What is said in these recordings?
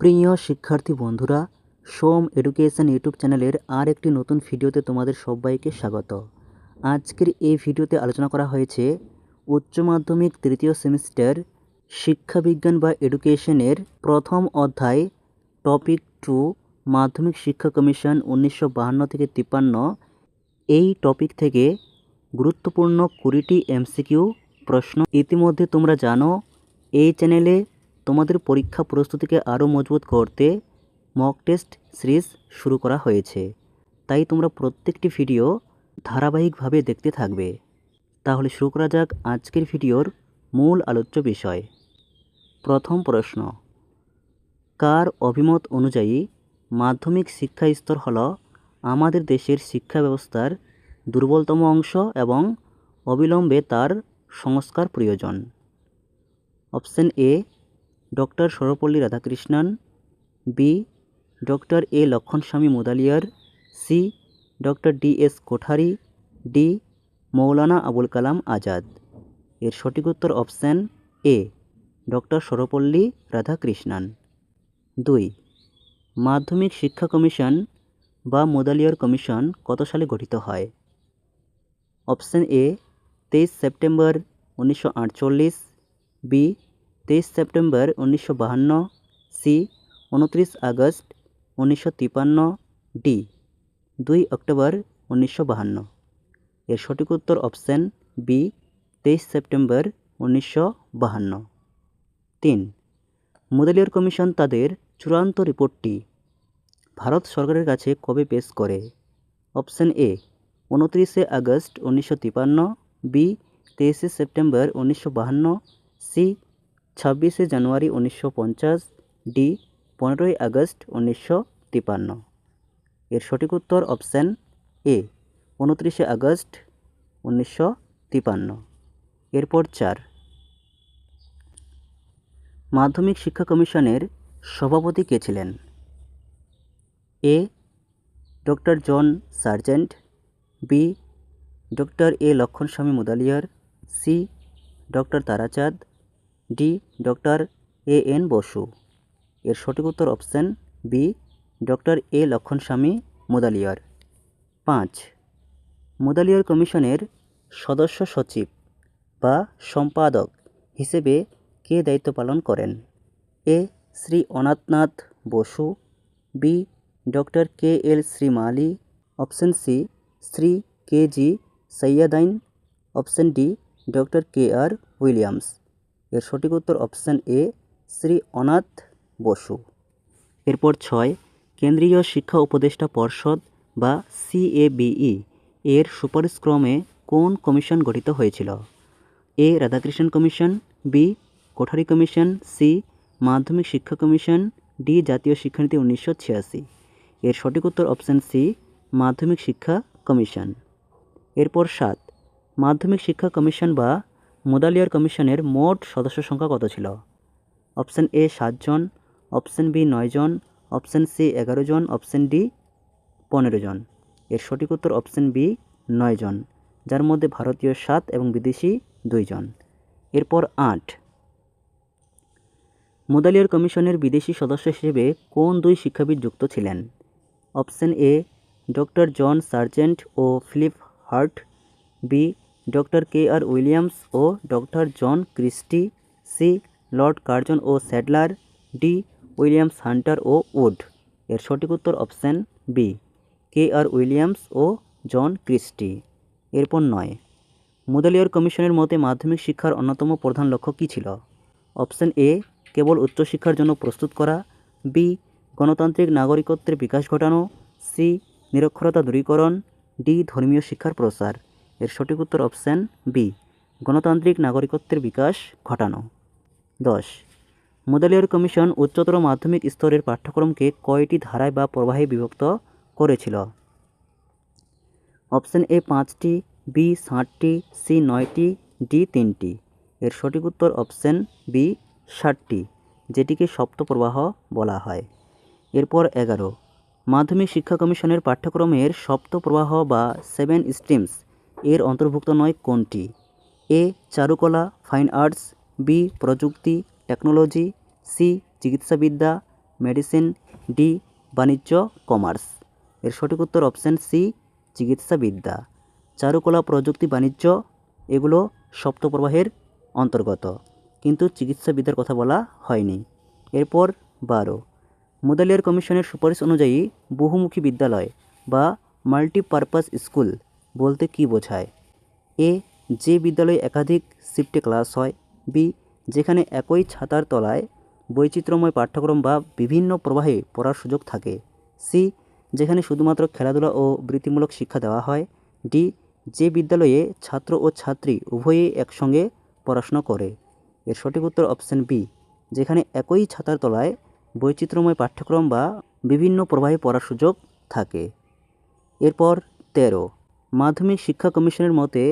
প্রিয় শিক্ষার্থী বন্ধুরা, সোম এডুকেশন ইউটিউব চ্যানেলের আর একটি নতুন ভিডিওতে তোমাদের সবাইকে স্বাগত। আজকের এই ভিডিওতে আলোচনা করা হয়েছে উচ্চ মাধ্যমিক তৃতীয় সেমিস্টার শিক্ষাবিজ্ঞান বা এডুকেশনের প্রথম অধ্যায় টপিক 2 মাধ্যমিক শিক্ষা কমিশন 1952 থেকে 53। এই টপিক থেকে গুরুত্বপূর্ণ 20টি এমসিকিউ প্রশ্ন। ইতিমধ্যে তোমরা জানো এই চ্যানেলে তোমাদের পরীক্ষা প্রস্তুতিকে আরও মজবুত করতে মক টেস্ট সিরিজ শুরু করা হয়েছে, তাই তোমরা প্রত্যেকটি ভিডিও ধারাবাহিকভাবে দেখতে থাকবে। তাহলে শুরু করা যাক আজকের ভিডিওর মূল আলোচ্য বিষয়। প্রথম প্রশ্ন, কার অভিমত অনুযায়ী মাধ্যমিক শিক্ষা স্তর হল আমাদের দেশের শিক্ষা ব্যবস্থার দুর্বলতম অংশ এবং অবিলম্বে তার সংস্কার প্রয়োজন? Option A doctor Sarvepalli Radhakrishnan, B doctor A Lakshmanaswami Mudaliar, C doctor D S. Kothari, D Maulana Abul Kalam Azad. এর সঠিক উত্তর option A doctor Sarvepalli Radhakrishnan. 2. মাধ্যমিক শিক্ষা কমিশন বা মুদালিয়ার কমিশন কত সালে গঠিত হয়? Option A 23 September 1948, B 23 September 1952, C 29 August 1953, D 2 October 1952। এর সঠিক উত্তর option B 23 September 1952। 3. Mudaliar commission তাদের চূড়ান্ত রিপোর্টটি ভারত সরকারের কাছে কবে পেশ করে? Option A 29 August 1953, B 23 September 1952, C 26 January 1950, D 15 August 1953। এর সঠিক উত্তর অপশন এ 29 আগস্ট 1953। এরপর 4. মাধ্যমিক শিক্ষা কমিশনের সভাপতি কে ছিলেন? A doctor John Sargent, B doctor A Lakshmanaswami Mudaliar, C doctor Tarachand, D doctor A N Basu. এর সঠিক উত্তর option B doctor A Lakshmanaswami Mudaliar. 5. Mudaliar কমিশনের সদস্য সচিব বা সম্পাদক হিসেবে কে দায়িত্ব পালন করেন? এ শ্রী অনাথনাথ বসু, বি ডক্টর কে এল শ্রীমালি, অপশন সি শ্রী কে জি সৈয়দাইন, option D doctor K R Williams. এর সঠিক উত্তর অপশন এ শ্রী অনাথ বসু। এরপর 6. কেন্দ্রীয় শিক্ষা উপদেষ্টা পর্ষদ বা সিএবিই এর সুপারিশক্রমে কোন কমিশন গঠিত হয়েছিল? A Radhakrishnan commission, B Kothari commission, C মাধ্যমিক শিক্ষা কমিশন, ডি জাতীয় শিক্ষানীতি 1986। এর সঠিক উত্তর অপশন সি মাধ্যমিক শিক্ষা কমিশন। এরপর 7. মাধ্যমিক শিক্ষা কমিশন বা মুদালিয়ার কমিশনের মোট সদস্য সংখ্যা কত ছিল? অপশন এ 7 জন, অপশন বি 9 জন, অপশন সি 11 জন, অপশন ডি 15 জন। এর সঠিক উত্তর অপশন বি 9 জন, যার মধ্যে ভারতীয় 7 এবং বিদেশি 2 জন। এরপর 8. মুদালিয়ার কমিশনের বিদেশি সদস্য হিসেবে কোন 2 শিক্ষাবিদ যুক্ত ছিলেন? Option A doctor John Sargent ও Philip Hart, B doctor K R Williams ও doctor John Christie, C Lord Curzon ও স্যাডলার, ডি উইলিয়ামস হান্টার ও উড। এর সঠিক উত্তর option B K R Williams ও জন ক্রিস্টি। এরপর 9. মুদালিয়ার কমিশনের মতে মাধ্যমিক শিক্ষার অন্যতম প্রধান লক্ষ্য কী ছিল? অপশন এ কেবল উচ্চশিক্ষার জন্য প্রস্তুত করা, বি গণতান্ত্রিক নাগরিকত্বের বিকাশ ঘটানো, সি নিরক্ষরতা দূরীকরণ, ডি ধর্মীয় শিক্ষার প্রসার। এর সঠিক উত্তর অপশন বি গণতান্ত্রিক নাগরিকত্বের বিকাশ ঘটানো। 10. মুদালিয়ার কমিশন উচ্চতর মাধ্যমিক স্তরের পাঠ্যক্রমকে কয়টি ধারায় বা প্রবাহে বিভক্ত করেছিল? অপশন এ 5টি, বি 7টি, সি 9টি, ডি 3টি। এর সঠিক উত্তর অপশন বি 7টি, যেটিকে সপ্তপ্রবাহ বলা হয়। এরপর 11. মাধ্যমিক শিক্ষা কমিশনের পাঠ্যক্রমের সপ্তপ্রবাহ বা 7 স্ট্রিমস এর অন্তর্ভুক্ত নয় কোনটি? এ চারুকলা ফাইন আর্টস, বি প্রযুক্তি টেকনোলজি, সি চিকিৎসাবিদ্যা, মেডিসিন, ডি বাণিজ্য কমার্স। এর সঠিক উত্তর অপশান সি চিকিৎসাবিদ্যা। চারুকলা, প্রযুক্তি, বাণিজ্য এগুলো সপ্তপ্রবাহের অন্তর্গত, কিন্তু চিকিৎসাবিদ্যার কথা বলা হয়নি। এরপর 12, মুদালিয়ার কমিশনের সুপারিশ অনুযায়ী বহুমুখী বিদ্যালয় বা মাল্টিপারপাস স্কুল বলতে কী বোঝায়? এ, যে বিদ্যালয়ে একাধিক শিফটে ক্লাস হয়। বি, যেখানে একই ছাতার তলায় বৈচিত্র্যময় পাঠ্যক্রম বা বিভিন্ন প্রবাহে পড়ার সুযোগ থাকে। সি, যেখানে শুধুমাত্র খেলাধুলা ও বৃত্তিমূলক শিক্ষা দেওয়া হয়। ডি, যে বিদ্যালয়ে ছাত্র ও ছাত্রী উভয়েই একসঙ্গে পড়াশোনা করে। এর সঠিক উত্তর অপশান বি, যেখানে একই ছাতার তলায় বৈচিত্র্যময় পাঠ্যক্রম বা বিভিন্ন প্রবাহে পড়ার সুযোগ থাকে। এরপর 13, মাধ্যমিক শিক্ষা কমিশনের মতে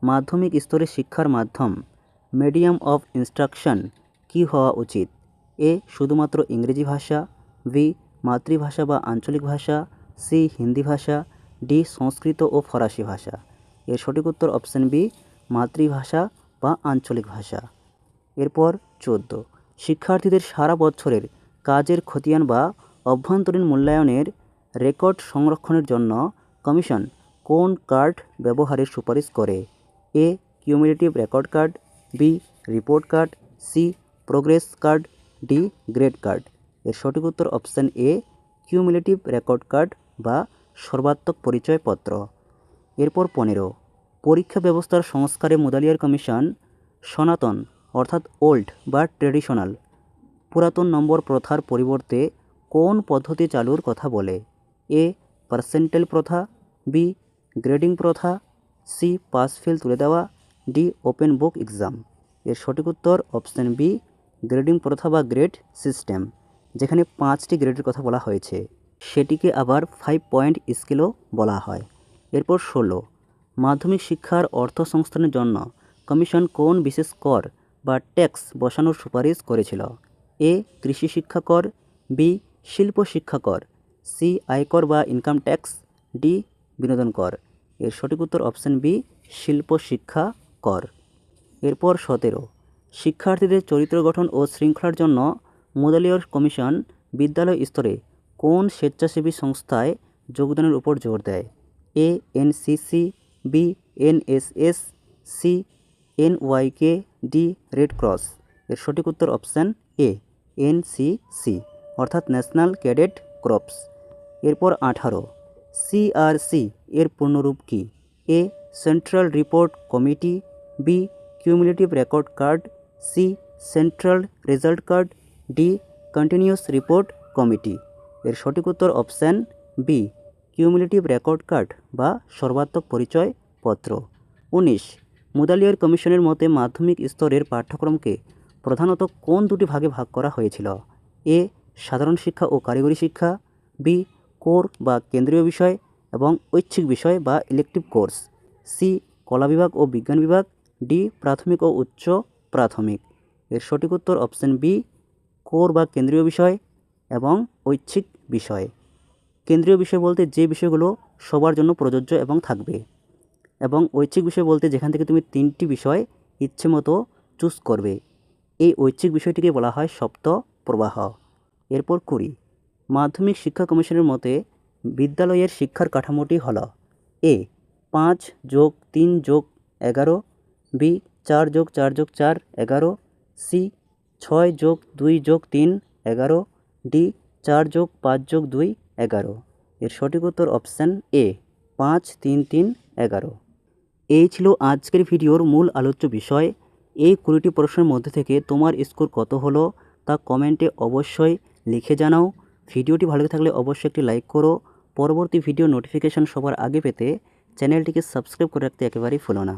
মাধ্যমিক স্তরের শিক্ষার মাধ্যম মিডিয়াম অফ ইনস্ট্রাকশন কী হওয়া উচিত? এ, শুধুমাত্র ইংরেজি ভাষা। বি, মাতৃভাষা বা আঞ্চলিক ভাষা। সি, হিন্দি ভাষা। ডি, সংস্কৃত ও ফরাসি ভাষা। এর সঠিক উত্তর অপশান বি, মাতৃভাষা বা আঞ্চলিক ভাষা। এরপর 14, শিক্ষার্থীদের সারা বছরের কাজের খতিয়ান বা অভ্যন্তরীণ মূল্যায়নের রেকর্ড সংরক্ষণের জন্য কমিশন কোন কার্ড ব্যবহারের সুপারিশ করে? A, cumulative record card. B, report card. C, progress card. D, grade card. এর সঠিক উত্তর option A, cumulative record card বা সর্বাত্মক পরিচয়পত্র। এরপর 15, পরীক্ষা ব্যবস্থার সংস্কারে মুদালিয়ার কমিশন সনাতন অর্থাৎ ওল্ড বা ট্রেডিশনাল পুরাতন নম্বর প্রথার পরিবর্তে কোন পদ্ধতি চালুর কথা বলে? এ, পার্সেন্টাইল প্রথা। বি, গ্রেডিং প্রথা। সি, পাস ফেল তুলে দেওয়া। D, open book exam. এর সঠিক উত্তর অপশান বি, গ্রেডিং প্রথা বা গ্রেড সিস্টেম, যেখানে 5টি গ্রেডের কথা বলা হয়েছে, সেটিকে আবার 5 পয়েন্ট স্কেলও বলা হয়। এরপর 16, মাধ্যমিক শিক্ষার অর্থ সংস্থানের জন্য কমিশন কোন বিশেষ কর বা ট্যাক্স বসানোর সুপারিশ করেছিল? এ, কৃষি শিক্ষা কর। বি, শিল্প শিক্ষা কর। সি, আয়কর বা ইনকাম ট্যাক্স। ডি, বিনোদন কর। এর সঠিক উত্তর অপশান বি, শিল্প শিক্ষা কর। এরপর 17, শিক্ষার্থীদের চরিত্র গঠন ও শৃঙ্খলার জন্য মুদালিয়ার কমিশন বিদ্যালয় স্তরে কোন স্বেচ্ছাসেবী সংস্থায় যোগদানের উপর জোর দেয়? A, NCC. B, NSS. C, NYK. D, red cross. এর সঠিক উত্তর অপশান এ, এনসিসি অর্থাৎ ন্যাশনাল ক্যাডেট ক্রপস। এরপর 18, সিআরসি এর পূর্ণরূপ কী? A, central report committee. B, cumulative record card. C, central result card. D, continuous report committee. এর সঠিক উত্তর option B, cumulative record card বা সর্বাত্মক পরিচয় পত্র। 19, মুদালিয়ার কমিশনের মতে মাধ্যমিক স্তরের পাঠ্যক্রমকে প্রধানত কোন দুটি ভাগে ভাগ করা হয়েছিল? এ, সাধারণ শিক্ষা ও কারিগরি শিক্ষা। বি, কোর বা কেন্দ্রীয় বিষয় এবং ঐচ্ছিক বিষয় বা ইলেকটিভ কোর্স। সি, কলা বিভাগ ও বিজ্ঞান বিভাগ। ডি, প্রাথমিক ও উচ্চ প্রাথমিক। এর সঠিক উত্তর অপশান বি, কোর বা কেন্দ্রীয় বিষয় এবং ঐচ্ছিক বিষয়। কেন্দ্রীয় বিষয় বলতে যে বিষয়গুলো সবার জন্য প্রযোজ্য এবং থাকবে, এবং ঐচ্ছিক বিষয় বলতে যেখান থেকে তুমি 3টি বিষয় ইচ্ছে মতো চুজ করবে। এই ঐচ্ছিক বিষয়টিকে বলা হয় সপ্ত প্রবাহ। এরপর 20, মাধ্যমিক শিক্ষা কমিশনের মতে বিদ্যালয়ের শিক্ষার কাঠামোটি হল: এ, 5+3+11। বি, 4+4+4 11। সি, 6+2+3 11। ডি, 4+5+2 11। এর সঠিক উত্তর অপশান এ, 5, 3, 3, 11। এই ছিল আজকের ভিডিওর মূল আলোচ্য বিষয়। এই 20টি প্রশ্নের মধ্যে থেকে তোমার স্কোর কত হলো তা কমেন্টে অবশ্যই লিখে জানাও। ভিডিওটি ভালো থাকলে অবশ্যই একটি লাইক করো। পরবর্তী ভিডিও নোটিফিকেশান সবার আগে পেতে চ্যানেলটিকে সাবস্ক্রাইব করে রাখতে একেবারেই ভুলো না।